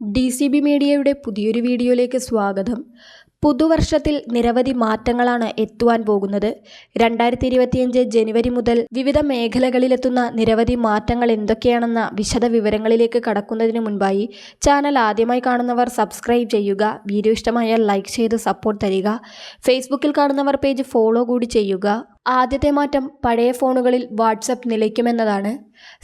DCB മീഡിയയുടെ പുതിയൊരു വീഡിയോയിലേക്ക് സ്വാഗതം. പുതുവർഷത്തിൽ നിരവധി മാറ്റങ്ങളാണ് എത്തുവാൻ പോകുന്നത്. 2025 ജനുവരി മുതൽ വിവിധ മേഖലകളിലെത്തുന്ന നിരവധി മാറ്റങ്ങൾ എന്തൊക്കെയാണെന്ന വിശദ വിവരങ്ങളിലേക്ക് കടക്കുന്നതിന് മുൻപായി ചാനൽ ആദ്യമായി കാണുന്നവർ സബ്സ്ക്രൈബ് ചെയ്യുക. വീഡിയോ ഇഷ്ടമായാൽ ലൈക്ക് ചെയ്ത് സപ്പോർട്ട് തരിക. ഫേസ്ബുക്കിൽ കാണുന്നവർ പേജ് ഫോളോ കൂടി ചെയ്യുക. ആദ്യത്തെ മാറ്റം പഴയ ഫോണുകളിൽ വാട്സപ്പ് നിലയ്ക്കുമെന്നതാണ്.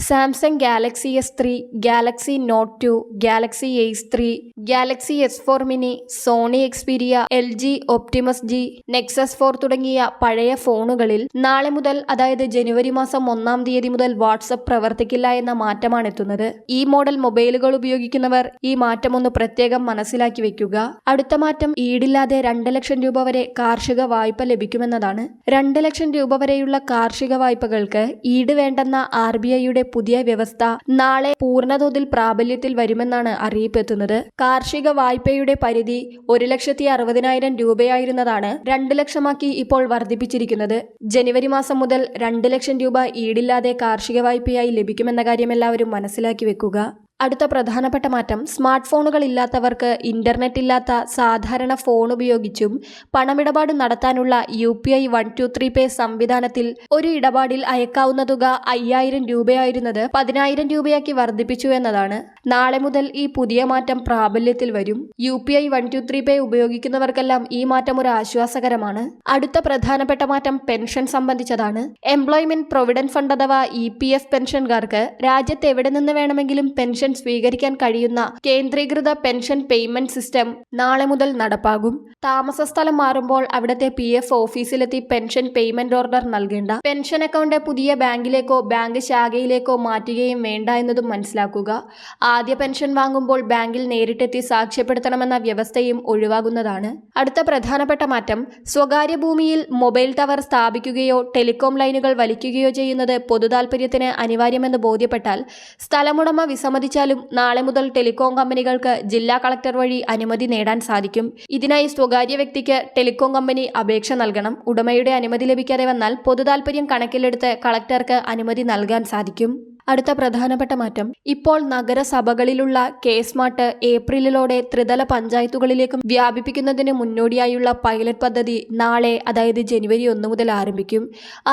Samsung Galaxy S3, Galaxy note 2, Galaxy Ace 3, Galaxy S4 mini, Sony Xperia, LG Optimus G, Nexus 4 തുടങ്ങിയ പഴയ ഫോണുകളിൽ നാളെ മുതൽ, അതായത് ജനുവരി മാസം 1-ാം തീയതി മുതൽ വാട്സപ്പ് പ്രവർത്തിക്കില്ല എന്ന മാറ്റമാണ് എത്തുന്നത്. ഈ മോഡൽ മൊബൈലുകൾ ഉപയോഗിക്കുന്നവർ ഈ മാറ്റം ഒന്ന് പ്രത്യേകം മനസ്സിലാക്കി വെക്കുക. അടുത്ത മാറ്റം ഈടില്ലാതെ 2 ലക്ഷം രൂപ വരെ കാർഷിക വായ്പ ലഭിക്കുമെന്നതാണ്. 2 ലക്ഷം രൂപ വരെയുള്ള കാർഷിക വായ്പകൾക്ക് ഈട് വേണ്ടെന്ന RBIയുടെ പുതിയ വ്യവസ്ഥ നാളെ പൂർണ്ണതോതിൽ പ്രാബല്യത്തിൽ വരുമെന്നാണ് അറിയിപ്പെത്തുന്നത്. കാർഷിക വായ്പയുടെ പരിധി 1,60,000 രൂപയായിരുന്നതാണ് 2 ലക്ഷമാക്കി ഇപ്പോൾ വർദ്ധിപ്പിച്ചിരിക്കുന്നത്. ജനുവരി മാസം മുതൽ 2 ലക്ഷം രൂപ ഈടില്ലാതെ കാർഷിക വായ്പയായി ലഭിക്കുമെന്ന കാര്യം എല്ലാവരും മനസ്സിലാക്കി വെക്കുക. അടുത്ത പ്രധാനപ്പെട്ട മാറ്റം സ്മാർട്ട് ഫോണുകൾ ഇല്ലാത്തവർക്ക് ഇന്റർനെറ്റ് ഇല്ലാത്ത സാധാരണ ഫോൺ ഉപയോഗിച്ചും പണമിടപാട് നടത്താനുള്ള UPI 123 പേ സംവിധാനത്തിൽ ഒരു ഇടപാടിൽ അയക്കാവുന്ന തുക 5,000 രൂപയായിരുന്നത് 10,000 രൂപയാക്കി വർദ്ധിപ്പിച്ചു എന്നതാണ്. നാളെ മുതൽ ഈ പുതിയ മാറ്റം പ്രാബല്യത്തിൽ വരും. UPI 123 പേ ഉപയോഗിക്കുന്നവർക്കെല്ലാം ഈ മാറ്റം ഒരു ആശ്വാസകരമാണ്. അടുത്ത പ്രധാനപ്പെട്ട മാറ്റം പെൻഷൻ സംബന്ധിച്ചതാണ്. എംപ്ലോയ്മെന്റ് പ്രൊവിഡന്റ് ഫണ്ട് അഥവാ EPF പെൻഷൻകാർക്ക് രാജ്യത്ത് എവിടെ നിന്ന് വേണമെങ്കിലും പെൻഷൻ സ്വീകരിക്കാൻ കഴിയുന്ന കേന്ദ്രീകൃത പെൻഷൻ പേയ്മെന്റ് സിസ്റ്റം നാളെ മുതൽ നടപ്പാകും. താമസ സ്ഥലം മാറുമ്പോൾ അവിടുത്തെ PF ഓഫീസിലെത്തി പെൻഷൻ പേയ്മെന്റ് ഓർഡർ നൽകേണ്ട. പെൻഷൻ അക്കൗണ്ട് പുതിയ ബാങ്കിലേക്കോ ബാങ്ക് ശാഖയിലേക്കോ മാറ്റുകയും വേണ്ട എന്നതും മനസ്സിലാക്കുക. ആദ്യ പെൻഷൻ വാങ്ങുമ്പോൾ ബാങ്കിൽ നേരിട്ടെത്തി സാക്ഷ്യപ്പെടുത്തണമെന്ന വ്യവസ്ഥയും ഒഴിവാകുന്നതാണ്. അടുത്ത പ്രധാനപ്പെട്ട മാറ്റം സ്വകാര്യ ഭൂമിയിൽ മൊബൈൽ ടവർ സ്ഥാപിക്കുകയോ ടെലികോം ലൈനുകൾ വലിക്കുകയോ ചെയ്യുന്നത് പൊതുതാൽപര്യത്തിന് അനിവാര്യമെന്ന് ബോധ്യപ്പെട്ടാൽ സ്ഥലമുടമ വിസമ്മതിച്ച നാളെ മുതൽ ടെലികോം കമ്പനികൾക്ക് ജില്ലാ കളക്ടർ വഴി അനുമതി നേടാൻ സാധിക്കും. ഇതിനായി സ്വകാര്യ വ്യക്തിക്ക് ടെലികോം കമ്പനി അപേക്ഷ നൽകണം. ഉടമയുടെ അനുമതി ലഭിക്കാതെ വന്നാൽ പൊതുതാൽപര്യം കണക്കിലെടുത്ത് കളക്ടർക്ക് അനുമതി നൽകാൻ സാധിക്കും. അടുത്ത പ്രധാനപ്പെട്ട മാറ്റം ഇപ്പോൾ നഗരസഭകളിലുള്ള K-സ്മാർട്ട് ഏപ്രിലോടെ ത്രിതല പഞ്ചായത്തുകളിലേക്കും വ്യാപിപ്പിക്കുന്നതിന് മുന്നോടിയായുള്ള പൈലറ്റ് പദ്ധതി നാളെ, അതായത് ജനുവരി 1 മുതൽ ആരംഭിക്കും.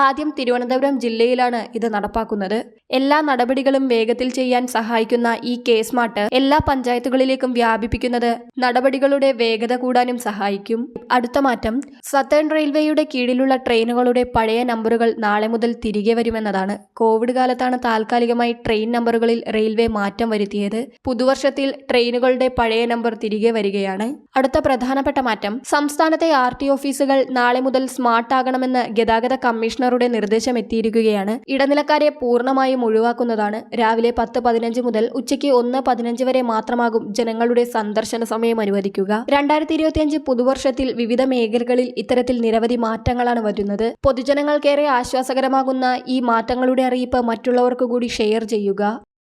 ആദ്യം തിരുവനന്തപുരം ജില്ലയിലാണ് ഇത് നടപ്പാക്കുന്നത്. എല്ലാ നടപടികളും വേഗത്തിൽ ചെയ്യാൻ സഹായിക്കുന്ന ഈ K-സ്മാർട്ട് എല്ലാ പഞ്ചായത്തുകളിലേക്കും വ്യാപിപ്പിക്കുന്നത് നടപടികളുടെ വേഗത കൂടാനും സഹായിക്കും. അടുത്ത മാറ്റം സതേൺ റെയിൽവേയുടെ കീഴിലുള്ള ട്രെയിനുകളുടെ പഴയ നമ്പറുകൾ നാളെ മുതൽ തിരികെ വരുമെന്നതാണ്. കോവിഡ് കാലത്താണ് താൽക്കാലികമായി ട്രെയിൻ നമ്പറുകളിൽ റെയിൽവേ മാറ്റം വരുത്തിയത്. പുതുവർഷത്തിൽ ട്രെയിനുകളുടെ പഴയ നമ്പർ തിരികെ വരികയാണ്. അടുത്ത പ്രധാനപ്പെട്ട മാറ്റം സംസ്ഥാനത്തെ RT ഓഫീസുകൾ നാളെ മുതൽ സ്മാർട്ട് ആകണമെന്ന് ഗതാഗത കമ്മീഷണറുടെ നിർദ്ദേശം എത്തിയിരിക്കുകയാണ്. ഇടനിലക്കാരെ പൂർണ്ണമായും ഒഴിവാക്കുന്നതാണ്. രാവിലെ 10:15 മുതൽ ഉച്ചയ്ക്ക് 1:15 വരെ മാത്രമാകും ജനങ്ങളുടെ സന്ദർശന സമയം അനുവദിക്കുക. 2025 പുതുവർഷത്തിൽ വിവിധ മേഖലകളിൽ ഇത്തരത്തിൽ നിരവധി മാറ്റങ്ങളാണ് വരുന്നത്. പൊതുജനങ്ങൾക്കേറെ ആശ്വാസകരമാകുന്ന ഈ മാറ്റങ്ങളുടെ അറിയിപ്പ് മറ്റുള്ളവർക്ക് കൂടി ഷെയർ ചെയ്യുക.